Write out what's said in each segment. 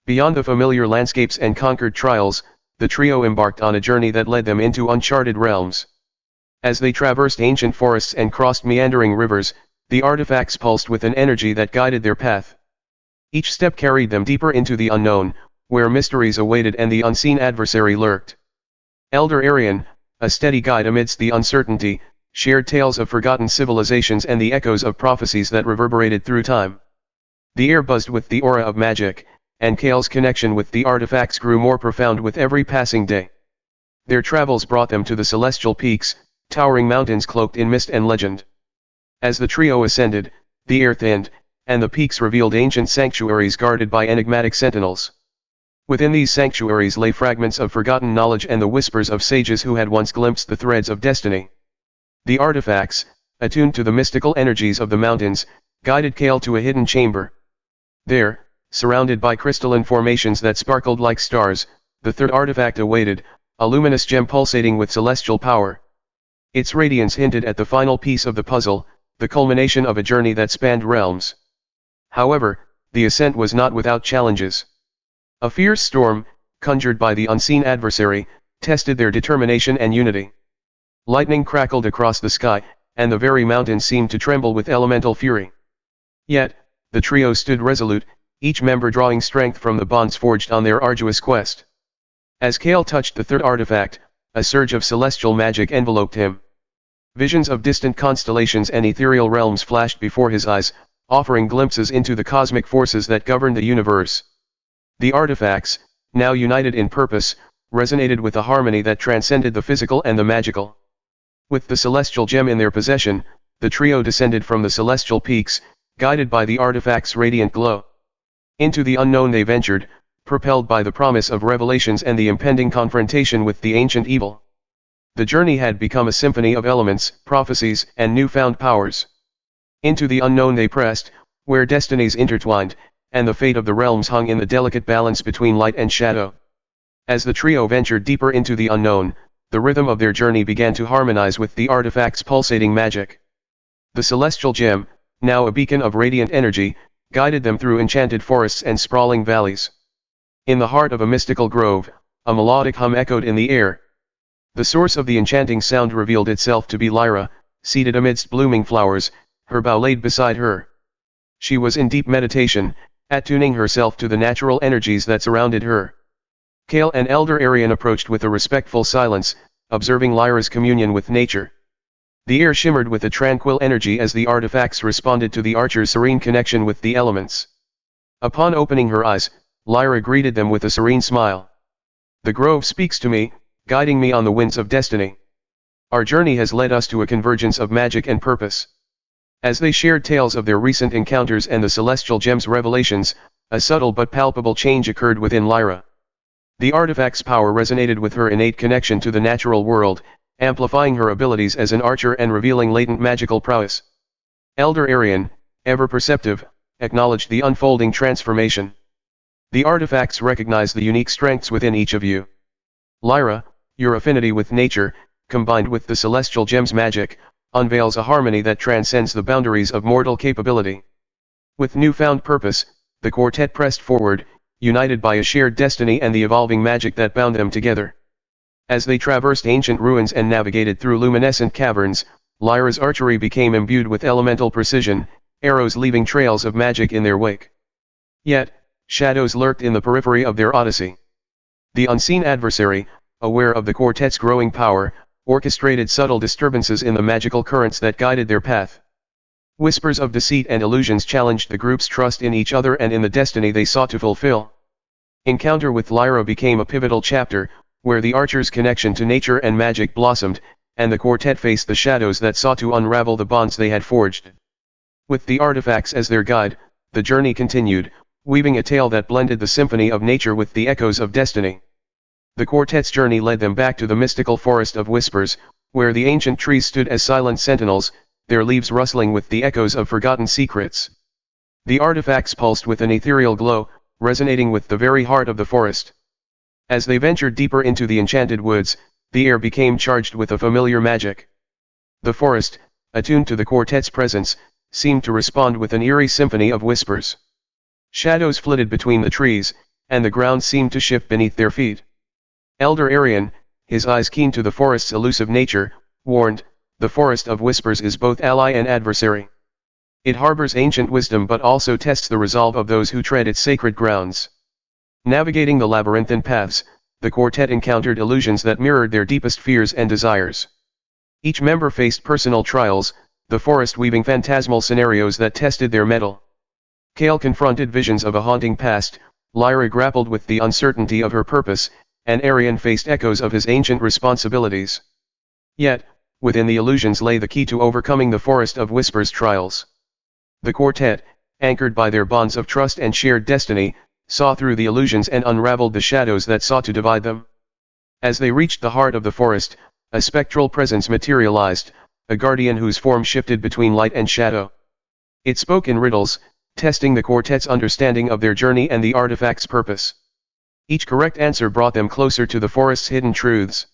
Beyond the familiar landscapes and conquered trials, the trio embarked on a journey that led them into uncharted realms. As they traversed ancient forests and crossed meandering rivers, the artifacts pulsed with an energy that guided their path. Each step carried them deeper into the unknown, where mysteries awaited and the unseen adversary lurked. Elder Arion, a steady guide amidst the uncertainty, shared tales of forgotten civilizations and the echoes of prophecies that reverberated through time. The air buzzed with the aura of magic, and Kael's connection with the artifacts grew more profound with every passing day. Their travels brought them to the celestial peaks, towering mountains cloaked in mist and legend. As the trio ascended, the air thinned, and the peaks revealed ancient sanctuaries guarded by enigmatic sentinels. Within these sanctuaries lay fragments of forgotten knowledge and the whispers of sages who had once glimpsed the threads of destiny. The artifacts, attuned to the mystical energies of the mountains, guided Kael to a hidden chamber. There, surrounded by crystalline formations that sparkled like stars, the third artifact awaited, a luminous gem pulsating with celestial power. Its radiance hinted at the final piece of the puzzle, the culmination of a journey that spanned realms. However, the ascent was not without challenges. A fierce storm, conjured by the unseen adversary, tested their determination and unity. Lightning crackled across the sky, and the very mountains seemed to tremble with elemental fury. Yet, the trio stood resolute, each member drawing strength from the bonds forged on their arduous quest. As Kael touched the third artifact, a surge of celestial magic enveloped him. Visions of distant constellations and ethereal realms flashed before his eyes, offering glimpses into the cosmic forces that govern the universe. The artifacts, now united in purpose, resonated with a harmony that transcended the physical and the magical. With the celestial gem in their possession, the trio descended from the celestial peaks, guided by the artifact's radiant glow. Into the unknown they ventured, propelled by the promise of revelations and the impending confrontation with the ancient evil. The journey had become a symphony of elements, prophecies, and newfound powers. Into the unknown they pressed, where destinies intertwined, and the fate of the realms hung in the delicate balance between light and shadow. As the trio ventured deeper into the unknown, the rhythm of their journey began to harmonize with the artifact's pulsating magic. The celestial gem, now a beacon of radiant energy, guided them through enchanted forests and sprawling valleys. In the heart of a mystical grove, a melodic hum echoed in the air. The source of the enchanting sound revealed itself to be Lyra, seated amidst blooming flowers, her bow laid beside her. She was in deep meditation, attuning herself to the natural energies that surrounded her. Kael and Elder Arion approached with a respectful silence, observing Lyra's communion with nature. The air shimmered with a tranquil energy as the artifacts responded to the archer's serene connection with the elements. Upon opening her eyes, Lyra greeted them with a serene smile. "The grove speaks to me, guiding me on the winds of destiny. Our journey has led us to a convergence of magic and purpose." As they shared tales of their recent encounters and the celestial gem's revelations, a subtle but palpable change occurred within Lyra. The artifact's power resonated with her innate connection to the natural world, amplifying her abilities as an archer and revealing latent magical prowess. Elder Arion, ever perceptive, acknowledged the unfolding transformation. "The artifacts recognize the unique strengths within each of you. Lyra, your affinity with nature, combined with the celestial gem's magic, unveils a harmony that transcends the boundaries of mortal capability." With newfound purpose, the quartet pressed forward, united by a shared destiny and the evolving magic that bound them together. As they traversed ancient ruins and navigated through luminescent caverns, Lyra's archery became imbued with elemental precision, arrows leaving trails of magic in their wake. Yet, shadows lurked in the periphery of their odyssey. The unseen adversary, aware of the quartet's growing power, orchestrated subtle disturbances in the magical currents that guided their path. Whispers of deceit and illusions challenged the group's trust in each other and in the destiny they sought to fulfill. Encounter with Lyra became a pivotal chapter, where the archer's connection to nature and magic blossomed, and the quartet faced the shadows that sought to unravel the bonds they had forged. With the artifacts as their guide, the journey continued, weaving a tale that blended the symphony of nature with the echoes of destiny. The quartet's journey led them back to the mystical forest of whispers, where the ancient trees stood as silent sentinels, their leaves rustling with the echoes of forgotten secrets. The artifacts pulsed with an ethereal glow, resonating with the very heart of the forest. As they ventured deeper into the enchanted woods, the air became charged with a familiar magic. The forest, attuned to the quartet's presence, seemed to respond with an eerie symphony of whispers. Shadows flitted between the trees, and the ground seemed to shift beneath their feet. Elder Arion, his eyes keen to the forest's elusive nature, warned, "The Forest of Whispers is both ally and adversary. It harbors ancient wisdom but also tests the resolve of those who tread its sacred grounds." Navigating the labyrinthine paths, the quartet encountered illusions that mirrored their deepest fears and desires. Each member faced personal trials, the forest weaving phantasmal scenarios that tested their mettle. Kael confronted visions of a haunting past, Lyra grappled with the uncertainty of her purpose, and Arion faced echoes of his ancient responsibilities. Yet, within the illusions lay the key to overcoming the Forest of Whispers trials. The quartet, anchored by their bonds of trust and shared destiny, saw through the illusions and unraveled the shadows that sought to divide them. As they reached the heart of the forest, a spectral presence materialized, a guardian whose form shifted between light and shadow. It spoke in riddles, testing the quartet's understanding of their journey and the artifact's purpose. Each correct answer brought them closer to the forest's hidden truths.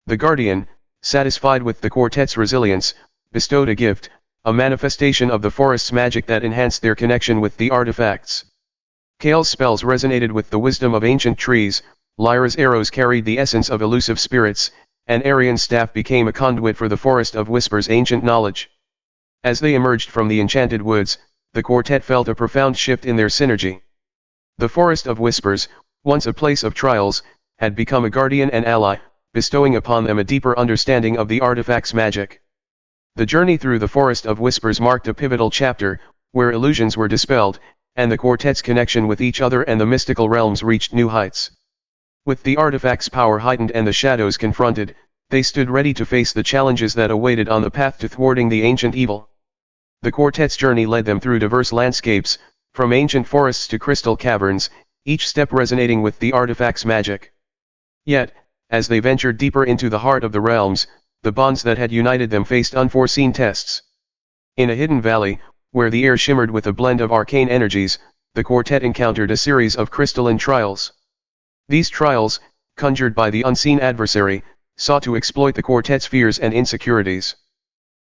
The guardian, satisfied with the quartet's resilience, bestowed a gift, a manifestation of the forest's magic that enhanced their connection with the artifacts. Kael's spells resonated with the wisdom of ancient trees, Lyra's arrows carried the essence of elusive spirits, and Arion's staff became a conduit for the Forest of Whispers' ancient knowledge. As they emerged from the enchanted woods, the quartet felt a profound shift in their synergy. The Forest of Whispers, once a place of trials, had become a guardian and ally, bestowing upon them a deeper understanding of the artifact's magic. The journey through the Forest of Whispers marked a pivotal chapter, where illusions were dispelled, and the quartet's connection with each other and the mystical realms reached new heights. With the artifact's power heightened and the shadows confronted, they stood ready to face the challenges that awaited on the path to thwarting the ancient evil. The quartet's journey led them through diverse landscapes, from ancient forests to crystal caverns, each step resonating with the artifact's magic. Yet, as they ventured deeper into the heart of the realms, the bonds that had united them faced unforeseen tests. In a hidden valley, where the air shimmered with a blend of arcane energies, the quartet encountered a series of crystalline trials. These trials, conjured by the unseen adversary, sought to exploit the quartet's fears and insecurities.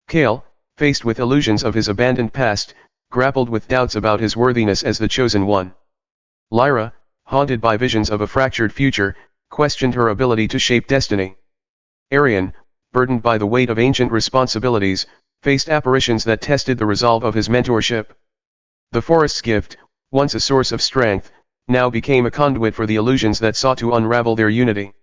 Kael, faced with illusions of his abandoned past, grappled with doubts about his worthiness as the chosen one. Lyra, haunted by visions of a fractured future, questioned her ability to shape destiny. Arion, burdened by the weight of ancient responsibilities, faced apparitions that tested the resolve of his mentorship. The forest's gift, once a source of strength, now became a conduit for the illusions that sought to unravel their unity.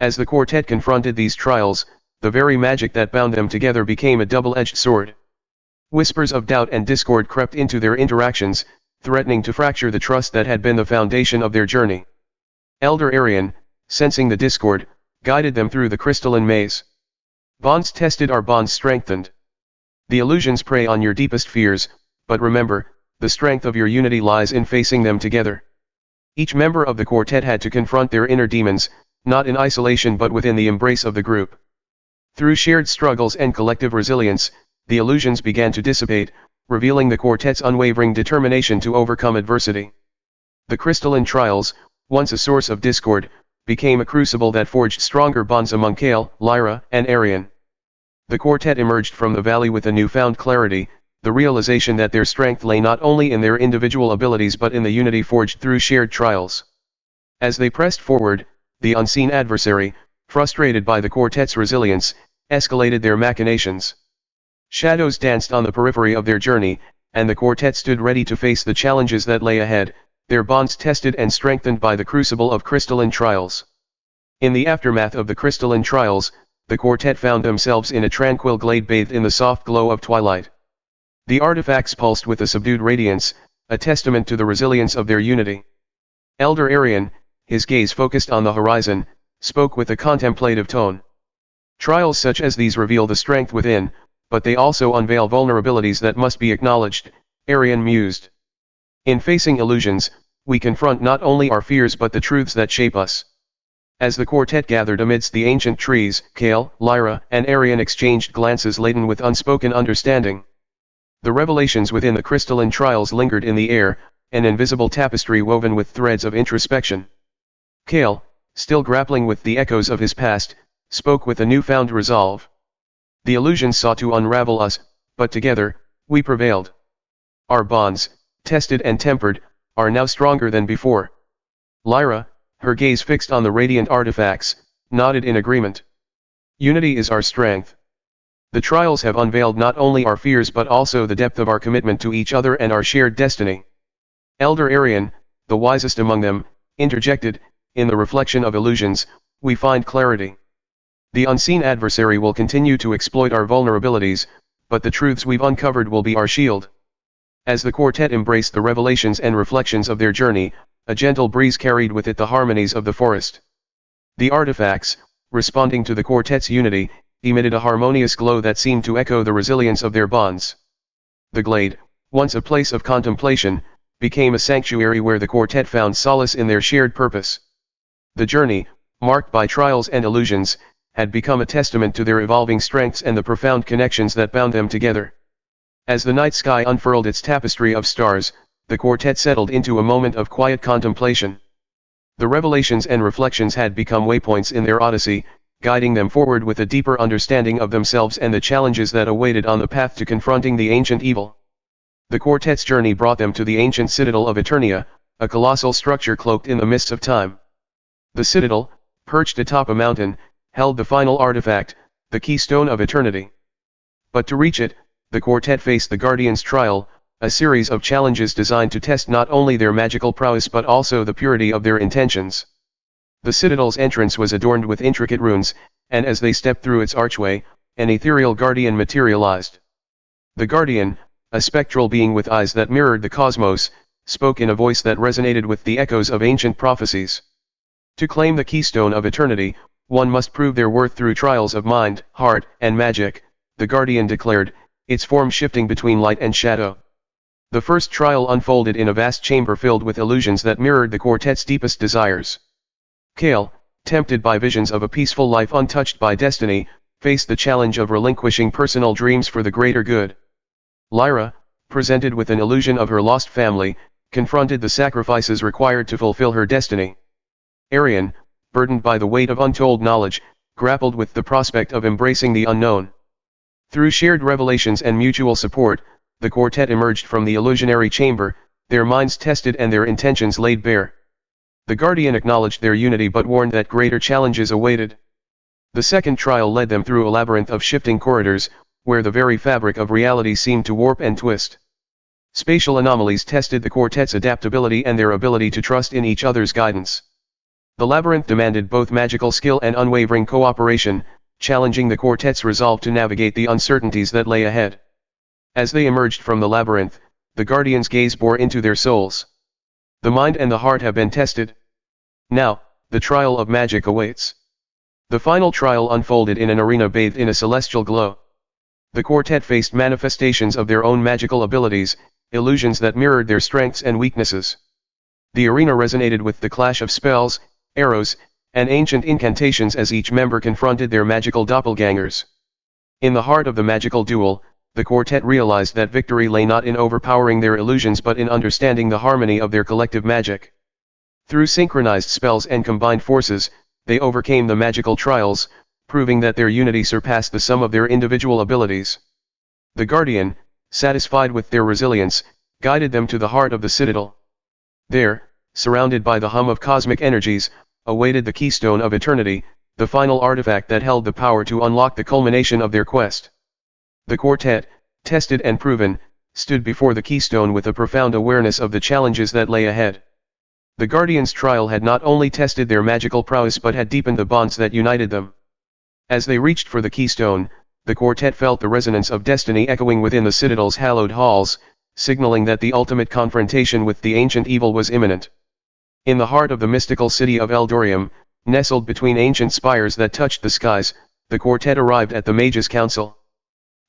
As the quartet confronted these trials, the very magic that bound them together became a double-edged sword. Whispers of doubt and discord crept into their interactions, threatening to fracture the trust that had been the foundation of their journey. Elder Arion, sensing the discord, guided them through the crystalline maze. Bonds tested are bonds strengthened. The illusions prey on your deepest fears, but remember, the strength of your unity lies in facing them together. Each member of the quartet had to confront their inner demons, not in isolation but within the embrace of the group. Through shared struggles and collective resilience, the illusions began to dissipate, revealing the quartet's unwavering determination to overcome adversity. The crystalline trials, once a source of discord, became a crucible that forged stronger bonds among Kael, Lyra, and Arion. The quartet emerged from the valley with a newfound clarity, the realization that their strength lay not only in their individual abilities but in the unity forged through shared trials. As they pressed forward, the unseen adversary, frustrated by the quartet's resilience, escalated their machinations. Shadows danced on the periphery of their journey, and the quartet stood ready to face the challenges that lay ahead, their bonds tested and strengthened by the crucible of crystalline trials. In the aftermath of the crystalline trials, the quartet found themselves in a tranquil glade bathed in the soft glow of twilight. The artifacts pulsed with a subdued radiance, a testament to the resilience of their unity. Elder Arion, his gaze focused on the horizon, spoke with a contemplative tone. Trials such as these reveal the strength within, but they also unveil vulnerabilities that must be acknowledged, Arion mused. In facing illusions, we confront not only our fears but the truths that shape us. As the quartet gathered amidst the ancient trees, Kael, Lyra, and Arion exchanged glances laden with unspoken understanding. The revelations within the crystalline trials lingered in the air, an invisible tapestry woven with threads of introspection. Kael, still grappling with the echoes of his past, spoke with a newfound resolve. The illusions sought to unravel us, but together, we prevailed. Our bonds, tested and tempered, are now stronger than before. Lyra, her gaze fixed on the radiant artifacts, nodded in agreement. Unity is our strength. The trials have unveiled not only our fears but also the depth of our commitment to each other and our shared destiny. Elder Arion, the wisest among them, interjected, in the reflection of illusions, we find clarity. The unseen adversary will continue to exploit our vulnerabilities, but the truths we've uncovered will be our shield. As the quartet embraced the revelations and reflections of their journey, a gentle breeze carried with it the harmonies of the forest. The artifacts, responding to the quartet's unity, emitted a harmonious glow that seemed to echo the resilience of their bonds. The glade, once a place of contemplation, became a sanctuary where the quartet found solace in their shared purpose. The journey, marked by trials and illusions, had become a testament to their evolving strengths and the profound connections that bound them together. As the night sky unfurled its tapestry of stars, the quartet settled into a moment of quiet contemplation. The revelations and reflections had become waypoints in their odyssey, guiding them forward with a deeper understanding of themselves and the challenges that awaited on the path to confronting the ancient evil. The quartet's journey brought them to the ancient citadel of Eternia, a colossal structure cloaked in the mists of time. The citadel, perched atop a mountain, held the final artifact, the keystone of eternity. But to reach it, the quartet faced the Guardian's trial, a series of challenges designed to test not only their magical prowess but also the purity of their intentions. The citadel's entrance was adorned with intricate runes, and as they stepped through its archway, an ethereal guardian materialized. The Guardian, a spectral being with eyes that mirrored the cosmos, spoke in a voice that resonated with the echoes of ancient prophecies. To claim the keystone of eternity, one must prove their worth through trials of mind, heart, and magic, the Guardian declared, its form shifting between light and shadow. The first trial unfolded in a vast chamber filled with illusions that mirrored the quartet's deepest desires. Kael, tempted by visions of a peaceful life untouched by destiny, faced the challenge of relinquishing personal dreams for the greater good. Lyra, presented with an illusion of her lost family, confronted the sacrifices required to fulfill her destiny. Arion, burdened by the weight of untold knowledge, grappled with the prospect of embracing the unknown. Through shared revelations and mutual support, the quartet emerged from the illusionary chamber, their minds tested and their intentions laid bare. The Guardian acknowledged their unity but warned that greater challenges awaited. The second trial led them through a labyrinth of shifting corridors, where the very fabric of reality seemed to warp and twist. Spatial anomalies tested the quartet's adaptability and their ability to trust in each other's guidance. The labyrinth demanded both magical skill and unwavering cooperation, challenging the quartet's resolve to navigate the uncertainties that lay ahead. As they emerged from the labyrinth, the Guardian's gaze bore into their souls. The mind and the heart have been tested. Now, the trial of magic awaits. The final trial unfolded in an arena bathed in a celestial glow. The quartet faced manifestations of their own magical abilities, illusions that mirrored their strengths and weaknesses. The arena resonated with the clash of spells, arrows, and ancient incantations as each member confronted their magical doppelgangers. In the heart of the magical duel, the quartet realized that victory lay not in overpowering their illusions but in understanding the harmony of their collective magic. Through synchronized spells and combined forces, they overcame the magical trials, proving that their unity surpassed the sum of their individual abilities. The Guardian, satisfied with their resilience, guided them to the heart of the citadel. There, surrounded by the hum of cosmic energies, awaited the keystone of eternity, the final artifact that held the power to unlock the culmination of their quest. The quartet, tested and proven, stood before the keystone with a profound awareness of the challenges that lay ahead. The Guardian's trial had not only tested their magical prowess but had deepened the bonds that united them. As they reached for the keystone, the quartet felt the resonance of destiny echoing within the citadel's hallowed halls, signaling that the ultimate confrontation with the ancient evil was imminent. In the heart of the mystical city of Eldoria, nestled between ancient spires that touched the skies, the quartet arrived at the Mages' Council.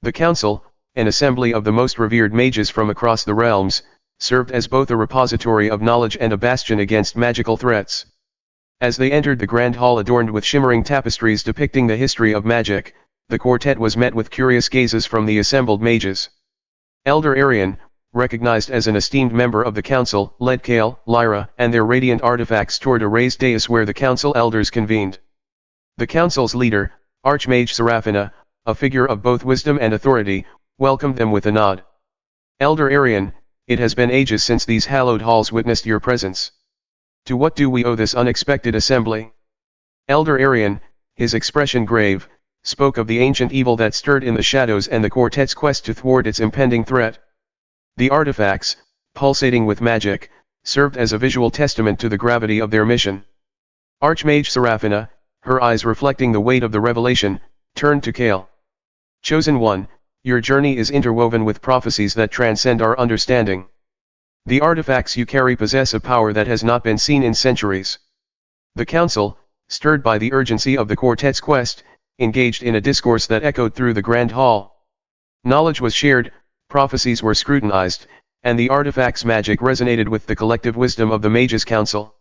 The council, an assembly of the most revered mages from across the realms, served as both a repository of knowledge and a bastion against magical threats. As they entered the grand hall adorned with shimmering tapestries depicting the history of magic, the quartet was met with curious gazes from the assembled mages. Elder Arion, recognized as an esteemed member of the council, led Kael, Lyra, and their radiant artifacts toward a raised dais where the council elders convened. The council's leader, Archmage Seraphina, a figure of both wisdom and authority, welcomed them with a nod. Elder Arion, it has been ages since these hallowed halls witnessed your presence. To what do we owe this unexpected assembly? Elder Arion, his expression grave, spoke of the ancient evil that stirred in the shadows and the quartet's quest to thwart its impending threat. The artifacts, pulsating with magic, served as a visual testament to the gravity of their mission. Archmage Seraphina, her eyes reflecting the weight of the revelation, turned to Kael. Chosen One, your journey is interwoven with prophecies that transcend our understanding. The artifacts you carry possess a power that has not been seen in centuries. The council, stirred by the urgency of the quartet's quest, engaged in a discourse that echoed through the grand hall. Knowledge was shared, prophecies were scrutinized, and the artifact's magic resonated with the collective wisdom of the Mages' Council.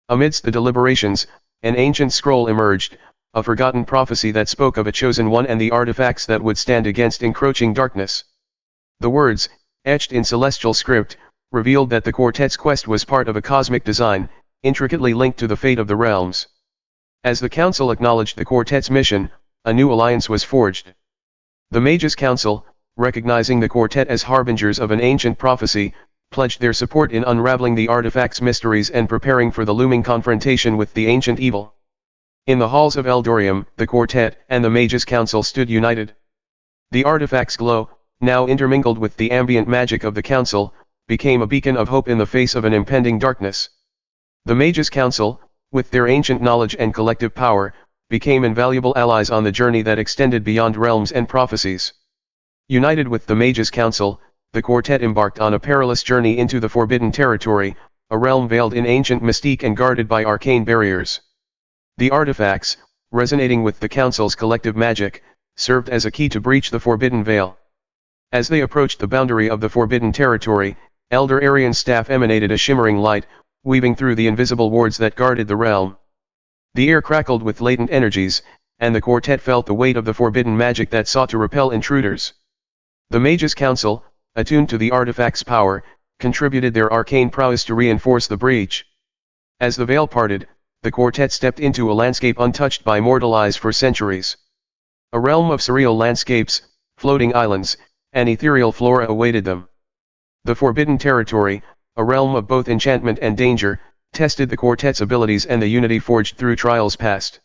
Amidst the deliberations, an ancient scroll emerged, a forgotten prophecy that spoke of a chosen one and the artifacts that would stand against encroaching darkness. The words, etched in celestial script, revealed that the quartet's quest was part of a cosmic design, intricately linked to the fate of the realms. As the council acknowledged the quartet's mission, a new alliance was forged. The Mages' Council, recognizing the quartet as harbingers of an ancient prophecy, pledged their support in unraveling the artifact's mysteries and preparing for the looming confrontation with the ancient evil. In the halls of Eldoria, the quartet and the Mages' Council stood united. The artifact's glow, now intermingled with the ambient magic of the council, became a beacon of hope in the face of an impending darkness. The Mages' Council, with their ancient knowledge and collective power, became invaluable allies on the journey that extended beyond realms and prophecies. United with the Mages' Council, the quartet embarked on a perilous journey into the forbidden territory, a realm veiled in ancient mystique and guarded by arcane barriers. The artifacts, resonating with the council's collective magic, served as a key to breach the forbidden veil. As they approached the boundary of the forbidden territory, Elder Arion's staff emanated a shimmering light, weaving through the invisible wards that guarded the realm. The air crackled with latent energies, and the quartet felt the weight of the forbidden magic that sought to repel intruders. The Mages' Council, attuned to the artifact's power, contributed their arcane prowess to reinforce the breach. As the veil parted, the quartet stepped into a landscape untouched by mortal eyes for centuries. A realm of surreal landscapes, floating islands, and ethereal flora awaited them. The forbidden territory, a realm of both enchantment and danger, tested the quartet's abilities and the unity forged through trials past.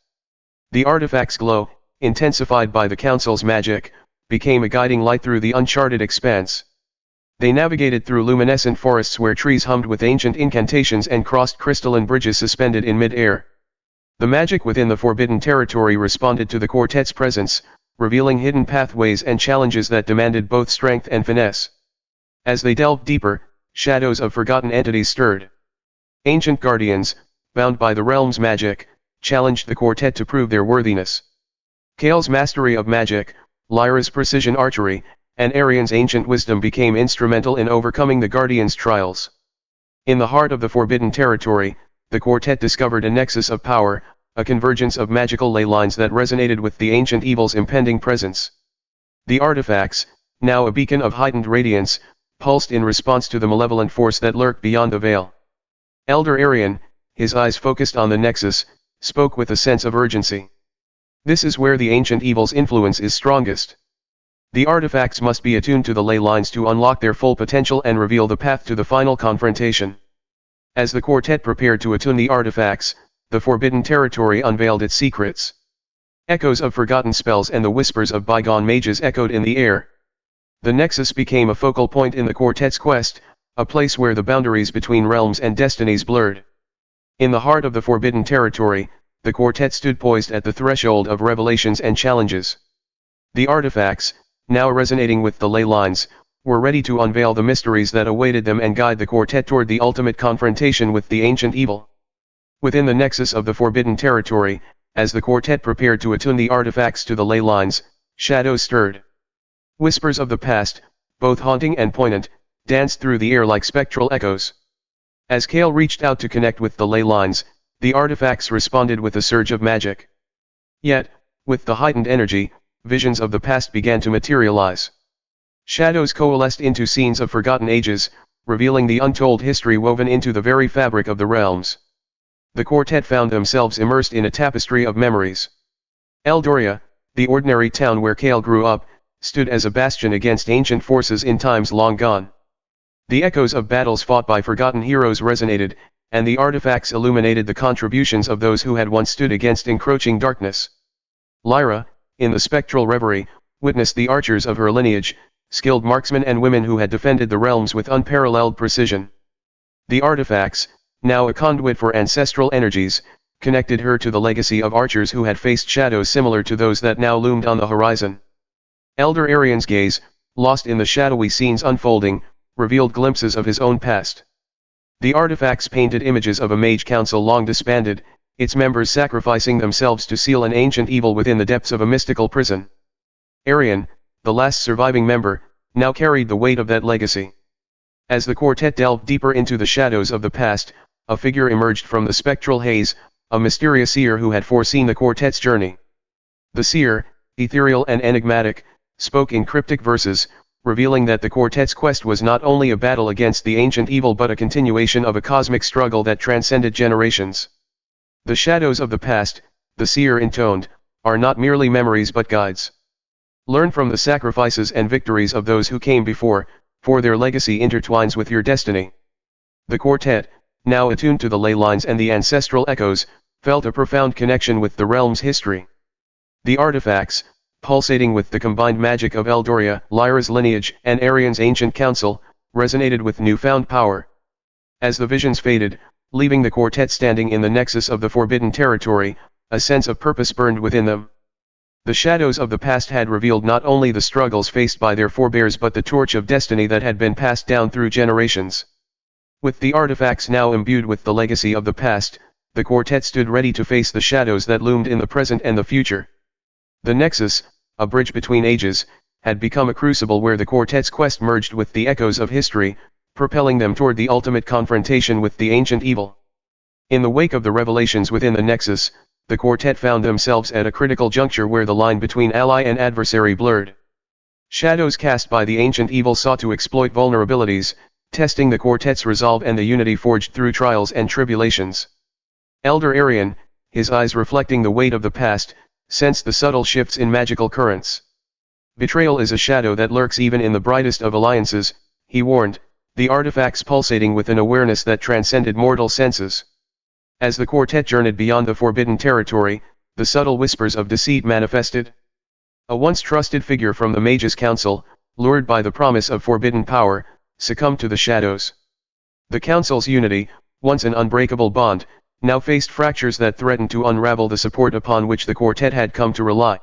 The artifact's glow, intensified by the council's magic, became a guiding light through the uncharted expanse. They navigated through luminescent forests where trees hummed with ancient incantations and crossed crystalline bridges suspended in mid-air. The magic within the forbidden territory responded to the quartet's presence, revealing hidden pathways and challenges that demanded both strength and finesse. As they delved deeper, shadows of forgotten entities stirred. Ancient guardians, bound by the realm's magic, challenged the quartet to prove their worthiness. Kael's mastery of magic, Lyra's precision archery, and Arion's ancient wisdom became instrumental in overcoming the Guardians' trials. In the heart of the forbidden territory, the quartet discovered a nexus of power, a convergence of magical ley lines that resonated with the ancient evil's impending presence. The artifacts, now a beacon of heightened radiance, pulsed in response to the malevolent force that lurked beyond the veil. Elder Arion, his eyes focused on the nexus, spoke with a sense of urgency. This is where the ancient evil's influence is strongest. The artifacts must be attuned to the ley lines to unlock their full potential and reveal the path to the final confrontation. As the quartet prepared to attune the artifacts, the forbidden territory unveiled its secrets. Echoes of forgotten spells and the whispers of bygone mages echoed in the air. The nexus became a focal point in the quartet's quest, a place where the boundaries between realms and destinies blurred. In the heart of the forbidden territory, the quartet stood poised at the threshold of revelations and challenges. The artifacts, now resonating with the ley lines, were ready to unveil the mysteries that awaited them and guide the quartet toward the ultimate confrontation with the ancient evil. Within the nexus of the forbidden territory, as the quartet prepared to attune the artifacts to the ley lines, shadows stirred. Whispers of the past, both haunting and poignant, danced through the air like spectral echoes. As Kael reached out to connect with the ley lines, the artifacts responded with a surge of magic. Yet, with the heightened energy, visions of the past began to materialize. Shadows coalesced into scenes of forgotten ages, revealing the untold history woven into the very fabric of the realms. The quartet found themselves immersed in a tapestry of memories. Eldoria, the ordinary town where Kael grew up, stood as a bastion against ancient forces in times long gone. The echoes of battles fought by forgotten heroes resonated, and the artifacts illuminated the contributions of those who had once stood against encroaching darkness. Lyra, in the spectral reverie, witnessed the archers of her lineage, skilled marksmen and women who had defended the realms with unparalleled precision. The artifacts, now a conduit for ancestral energies, connected her to the legacy of archers who had faced shadows similar to those that now loomed on the horizon. Elder Arion's gaze, lost in the shadowy scenes unfolding, revealed glimpses of his own past. The artifacts painted images of a mage council long disbanded, its members sacrificing themselves to seal an ancient evil within the depths of a mystical prison. Arion, the last surviving member, now carried the weight of that legacy. As the quartet delved deeper into the shadows of the past, a figure emerged from the spectral haze, a mysterious seer who had foreseen the quartet's journey. The seer, ethereal and enigmatic, spoke in cryptic verses, revealing that the quartet's quest was not only a battle against the ancient evil but a continuation of a cosmic struggle that transcended generations. The shadows of the past, the seer intoned, are not merely memories but guides. Learn from the sacrifices and victories of those who came before, for their legacy intertwines with your destiny. The quartet, now attuned to the ley lines and the ancestral echoes, felt a profound connection with the realm's history. The artifacts, pulsating with the combined magic of Eldoria, Lyra's lineage, and Arion's ancient council, resonated with newfound power. As the visions faded, leaving the quartet standing in the nexus of the forbidden territory, a sense of purpose burned within them. The shadows of the past had revealed not only the struggles faced by their forebears but the torch of destiny that had been passed down through generations. With the artifacts now imbued with the legacy of the past, the quartet stood ready to face the shadows that loomed in the present and the future. The nexus, a bridge between ages, had become a crucible where the quartet's quest merged with the echoes of history, propelling them toward the ultimate confrontation with the ancient evil. In the wake of the revelations within the nexus, the quartet found themselves at a critical juncture where the line between ally and adversary blurred. Shadows cast by the ancient evil sought to exploit vulnerabilities, testing the quartet's resolve and the unity forged through trials and tribulations. Elder Arion, his eyes reflecting the weight of the past, sensed the subtle shifts in magical currents. Betrayal is a shadow that lurks even in the brightest of alliances, he warned, the artifacts pulsating with an awareness that transcended mortal senses. As the quartet journeyed beyond the forbidden territory, the subtle whispers of deceit manifested. A once trusted figure from the Mages' Council, lured by the promise of forbidden power, succumbed to the shadows. The Council's unity, once an unbreakable bond, now faced fractures that threatened to unravel the support upon which the quartet had come to rely.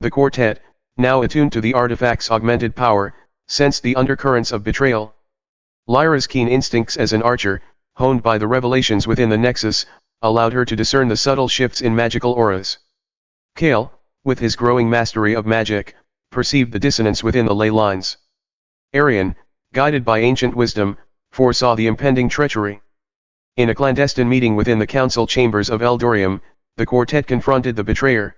The quartet, now attuned to the artifact's augmented power, sensed the undercurrents of betrayal. Lyra's keen instincts as an archer, honed by the revelations within the nexus, allowed her to discern the subtle shifts in magical auras. Kael, with his growing mastery of magic, perceived the dissonance within the ley lines. Arion, guided by ancient wisdom, foresaw the impending treachery. In a clandestine meeting within the council chambers of Eldoria, the quartet confronted the betrayer.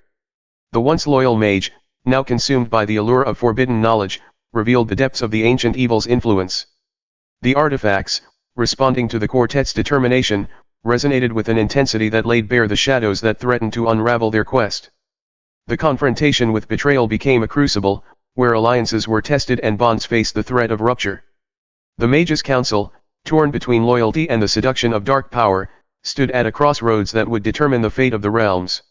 The once loyal mage, now consumed by the allure of forbidden knowledge, revealed the depths of the ancient evil's influence. The artifacts, responding to the quartet's determination, resonated with an intensity that laid bare the shadows that threatened to unravel their quest. The confrontation with betrayal became a crucible, where alliances were tested and bonds faced the threat of rupture. The Mages' Council, torn between loyalty and the seduction of dark power, stood at a crossroads that would determine the fate of the realms.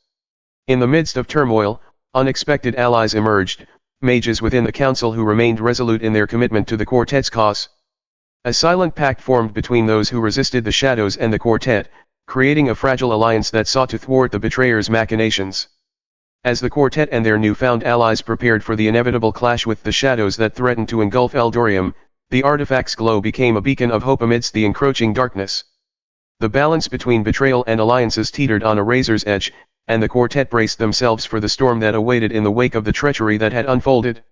In the midst of turmoil, unexpected allies emerged, mages within the council who remained resolute in their commitment to the quartet's cause. A silent pact formed between those who resisted the shadows and the quartet, creating a fragile alliance that sought to thwart the betrayer's machinations. As the quartet and their newfound allies prepared for the inevitable clash with the shadows that threatened to engulf Eldoria, the artifact's glow became a beacon of hope amidst the encroaching darkness. The balance between betrayal and alliances teetered on a razor's edge, and the quartet braced themselves for the storm that awaited in the wake of the treachery that had unfolded.